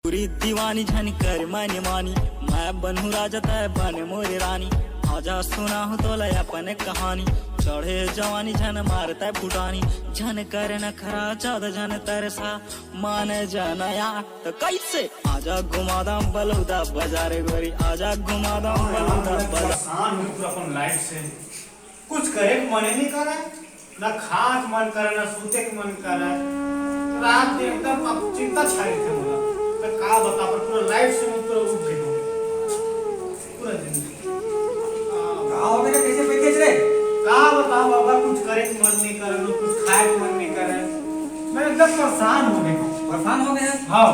पूरी दीवानी झन कर मानी मानी, मैं बनू राजा तय बन मोरी रानी। आजा सुना हूँ तो लय अपन कहानी, चढ़े जवानी झन मारता फुटानी। झन कर न खरा चाँद झन तरसा, माने जनया तो कैसे। आजा घुमादाम बलौदा बाजार गोरी, आजा घुमादाम बलौदा बाजार। अपन लाइफ से कुछ करे के मन नहीं करे, ना खास मन करे, ना सूते के मन करे। रात एकदम अब चिंता छाई थे बोला, मैं का बता पर पूरा लाइफ से मैं पूरा उठ गया पूरा दिन। का हो गया, कैसे बैठे रे? का बताओ बाबा, कुछ करे के मन नहीं करे, ना कुछ खाए के मन नहीं करे। मैं एकदम परेशान हो गया। परेशान हो गए हैं? हाँ।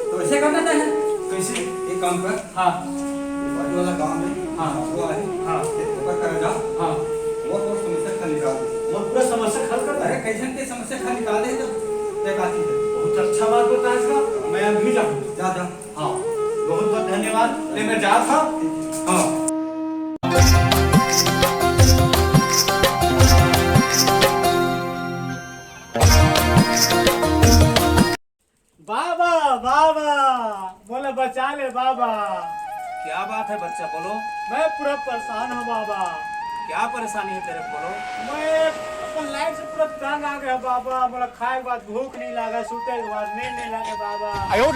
तो ऐसे करना चाहिए। कैसे? एक काम कर। हाँ। बाजू वाला गांव में हाँ वो है। हाँ। ऊपर कर जा। हाँ। वो समस्या खा निकाल दे। वो पूरा समस्या हल कर। अरे कैसे के समस्या खा निकाल दे तो एक आती है। बहुत अच्छा बात बताया इसका, मैं अभी जाऊँ। जा जा। हाँ, बहुत बहुत धन्यवाद। ले मैं जा था। हाँ। बाबा बाबा बोले बचा ले बाबा। क्या बात है बच्चा, बोलो। मैं पूरा परेशान हूँ बाबा। क्या परेशानी है तेरे, बोलो। मैं अपन लाइफ से पूरा तंग आ गया बाबा। मेरा खाए के बाद भूख नहीं लगा, सोते के बाद नींद नहीं लगे बाबा। ऐसी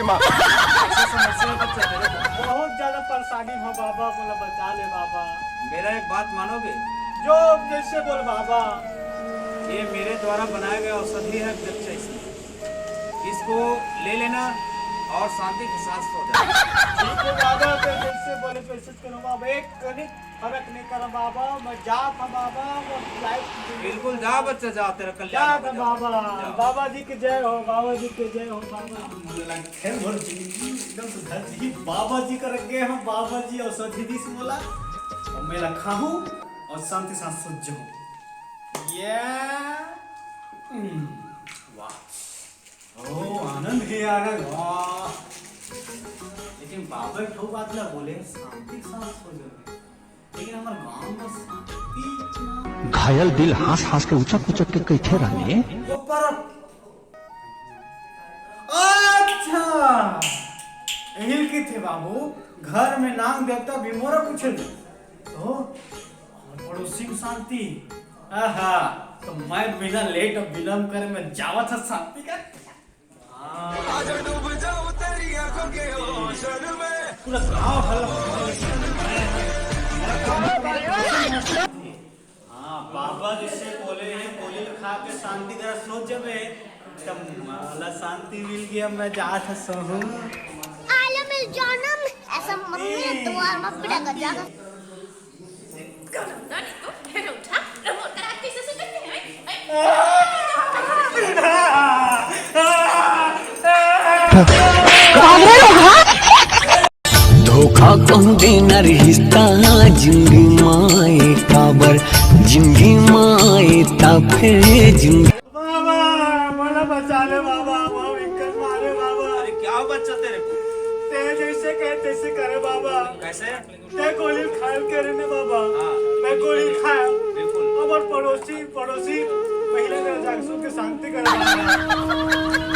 समस्या है बच्चा तेरे को? बहुत ज्यादा परेशानी हो बाबा, बोला बचा ले बाबा। मेरा एक बात मानोगे? जो जैसे बोल बाबा। ये मेरे द्वारा बनाया गया औषधि है बच्चा, इसको ले लेना और शांति के साथ सो जाना। ठीक है बाबा, तो जैसे बोले वैसे करो बाबा। एक कनिक फर्क नहीं करा बाबा, मैं जा था बाबा। मैं लाइफ बिल्कुल जा बच्चा, जा, तेरा जा कल्याण था होगा, बाबा। जा। बाबा जी की जय हो, बाबा जी की जय हो बाबा। एकदम सुधर जी, बाबा जी कर गए हम। बाबा जी औषधि दी से बोला और मैं रखा हूँ और शांति साथ सो जाऊँ। ये वाह, ओ आनंद ही आ गया। वाह, लेकिन बाबा ठो बात ना बोले, शांति के साथ सो जाओ। लेकिन हमारे गांव में शांति घायल दिल हंस हंस के उचक उचक के कैथे रहने। ऊपर। अच्छा, यही की थे बाबू। घर में नाम देवता भी मोरा पूछे तो पड़ोसी में शांति। आहा, तो मैं बिना लेट और विलम्ब करे मैं जावा था शांति का। पूरा गाँव हाँ, बाबा जिससे बोले हैं गोली खा के शांति करा सोच जबे तब माला शांति मिल गया। मैं जा था सहू आलम मिल जानम ऐसा मम्मी द्वार में पिटा कर जागा। धोखा कहूँ देना रिश्ता जिंदगी माए काबर, जिंदगी माए ताफे जिंदगी। बाबा बोला बचा ले बाबा, वो विकट मारे बाबा। अरे क्या बच्चा तेरे को? ते जैसे कहे तैसे करे बाबा। कैसे? ते गोली खाए करे ने बाबा। हाँ। मैं गोली खाया। बिल्कुल। और पड़ोसी महिला के जाके सो के शांति करे बाबा।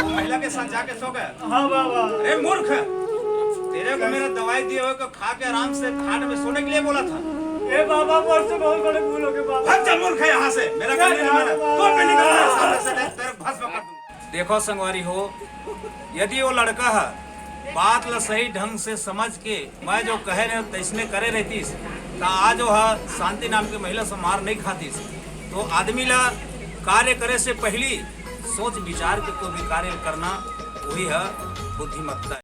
वो महिला के साथ जाके सो गए? हाँ बाबा। अरे मूर्ख, तेरे को मेरा दवाई दिए हुए को खा के आराम से खाट में सोने के लिए बोला था। ए बाबा, मुझ से बहुत बड़े भूल हो गए बाबा। भाग जा मूर्ख, यहाँ से मेरा काम नहीं माना तो बिल्डिंग का सामने से तेरे भस्म कर दूं। देखो संगवारी हो, यदि वो लड़का है बात ला सही ढंग से समझ के मैं जो कहे रहे तैसने करे रहती तो आज जो है शांति नाम की महिला से मार नहीं खाती। तो आदमी ला कार्य करे से पहली सोच विचार के कोई भी कार्य करना वही है बुद्धिमत्ता।